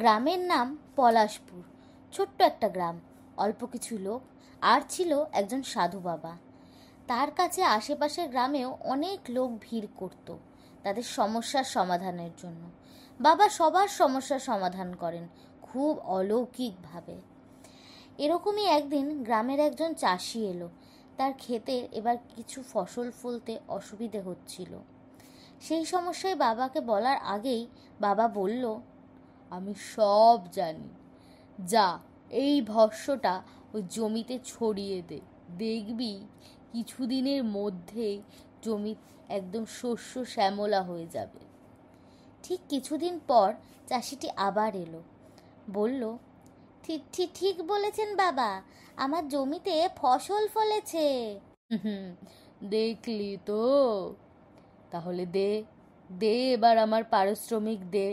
গ্রামের নাম পলাশপুর। ছোট্ট একটা গ্রাম, অল্প কিছু লোক, আর ছিল একজন সাধু বাবা। তার কাছে আশেপাশের গ্রামেও অনেক লোক ভিড় করত তাদের সমস্যার সমাধানের জন্য। বাবা সবার সমস্যার সমাধান করেন খুব অলৌকিকভাবে। এরকমই একদিন গ্রামের একজন চাষি এলো। তার ক্ষেতের এবার কিছু ফসল ফলতে অসুবিধে হচ্ছিল। সেই সমস্যায় বাবাকে বলার আগেই বাবা বলল, আমি সব জানি, যা এই ভস্যটা ওই জমিতে ছড়িয়ে দে, দেখবি কিছুদিনের মধ্যেই জমি একদম শস্য শ্যামলা হয়ে যাবে। ঠিক কিছুদিন পর চাষিটি আবার এলো, বলল, ঠিক ঠিক ঠিক বলেছেন বাবা, আমার জমিতে ফসল ফলেছে। দেখলি তো, তাহলে দে দে এবার আমার পারিশ্রমিক দে।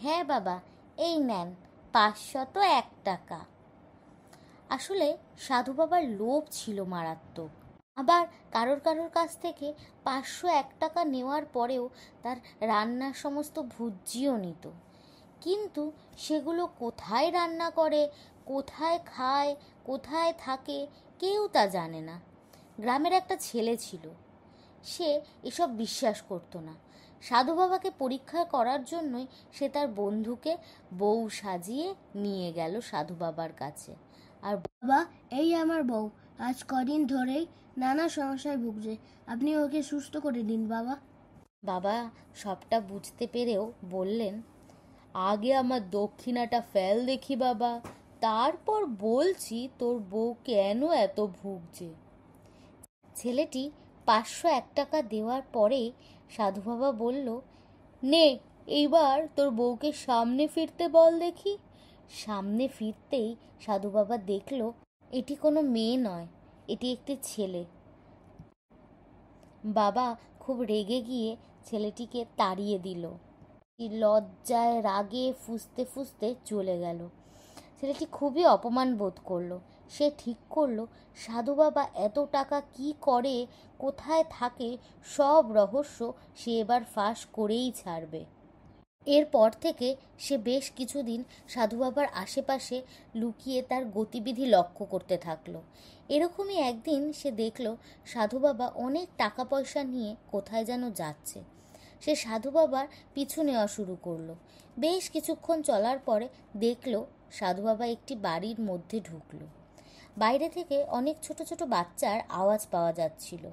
হ্যাঁ বাবা, এই নেন 501 টাকা। আসলে সাধু বাবার লোভ ছিল মারাত্মক। আবার কারোর কারোর কাছ থেকে 501 টাকা নেওয়ার পরেও তার রান্নার সমস্ত ভুজিও নিত। কিন্তু সেগুলো কোথায় রান্না করে, কোথায় খায়, কোথায় থাকে, কেউ তা জানে না। গ্রামের একটা ছেলে ছিল, সে এসব বিশ্বাস করতো না। সাধু বাবাকে পরীক্ষা করার জন্যই সে তার বন্ধুকে বউ সাজিয়ে নিয়ে গেল সাধু বাবার কাছে। আর বাবা, এই আমার বউ আজ কদিন ধরেই নানা সমস্যায় ভুগছে, আপনি ওকে সুস্থ করে দিন বাবা। বাবা সবটা বুঝতে পেরেও বললেন, আগে আমার দক্ষিণাটা ফেল দেখি বাবা, তারপর বলছি তোর বউ কেন এত ভুগছে। ছেলেটি 501 টাকা দেওয়ার পরে সাধু বাবা বলল, নে এইবার তোর বউকে সামনে ফিরতে বল দেখি। সামনে ফিরতেই সাধু বাবা দেখল এটি কোনো মেয়ে নয়, এটি একটি ছেলে। বাবা খুব রেগে গিয়ে ছেলেটিকে তাড়িয়ে দিল। লজ্জায় রাগে ফুঁসতে ফুঁসতে চলে গেল। ছেলেটি খুবই অপমান বোধ করলো। সে ঠিক করলো সাধু বাবা এত টাকা কি করে, কোথায় থাকে, সব রহস্য সে এবার ফাঁস করেই ছাড়বে। এরপর থেকে সে বেশ কিছুদিন সাধু বাবার আশেপাশে লুকিয়ে তার গতিবিধি লক্ষ্য করতে থাকলো। এরকমই একদিন সে দেখলো সাধু বাবা অনেক টাকা পয়সা নিয়ে কোথায় যেন যাচ্ছে। সে সাধু বাবার পিছু নেওয়া শুরু করলো। বেশ কিছুক্ষণ চলার পরে দেখলো সাধু বাবা একটি বাড়ির মধ্যে ঢুকলো। বাইরে থেকে অনেক ছোট ছোট বাচ্চার আওয়াজ পাওয়া যাচ্ছিল।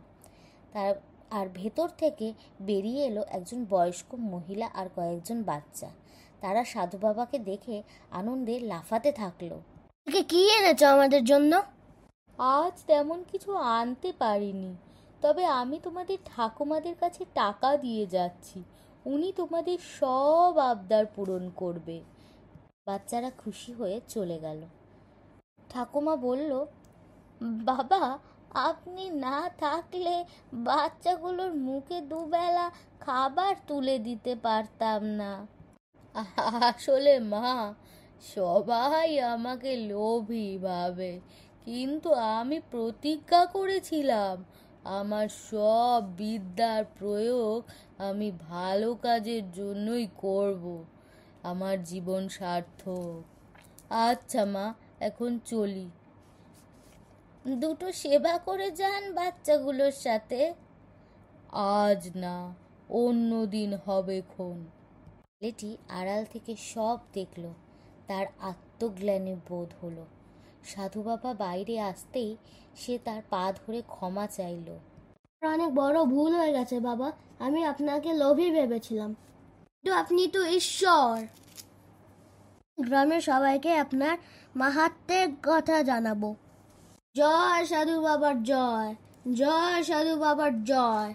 আর ভেতর থেকে বেরিয়ে এলো একজন বয়স্ক মহিলা আর কয়েকজন বাচ্চা। তারা সাধু বাবাকে দেখে আনন্দে লাফাতে থাকলো। কি এনেছো আমাদের জন্য? আজ তেমন কিছু আনতে পারিনি, তবে আমি তোমাদের ঠাকুমাদের কাছে টাকা দিয়ে যাচ্ছি, উনি তোমাদের সব আবদার পূরণ করবে। বাচ্চারা খুশি হয়ে চলে গেল। ঠাকুমা বলল, বাবা আপনি না থাকলে বাচ্চাগুলোর মুখে দুবেলা খাবার তুলে দিতে পারতাম না। আসলে মা, সবাই আমাকে লোভী ভাবে, কিন্তু আমি প্রতিজ্ঞা করেছিলাম আমার সব বিদ্যার প্রয়োগ আমি ভালো কাজের জন্যই করব। আমার জীবন সার্থক। আচ্ছা মা, এখন চলি। দুটো সেবা করে যান বাচ্চাগুলোর সাথে। আজ না, অন্য দিন হবে খন। ছেলেটি আড়াল থেকে সব দেখল। তার আত্মগ্লানি বোধ হলো। সাধু বাবা বাইরে আসতেই সে তার পা ধরে ক্ষমা চাইল। অনেক বড় ভুল হয়ে গেছে বাবা, আমি আপনাকে লোভী ভেবেছিলাম, কিন্তু আপনি তো ঈশ্বর। গ্রামের সবাইকে আপনার মাহাত্ম্যের কথা জানাবো। জয় সাধু বাবার জয়, জয় সাধু বাবার জয়।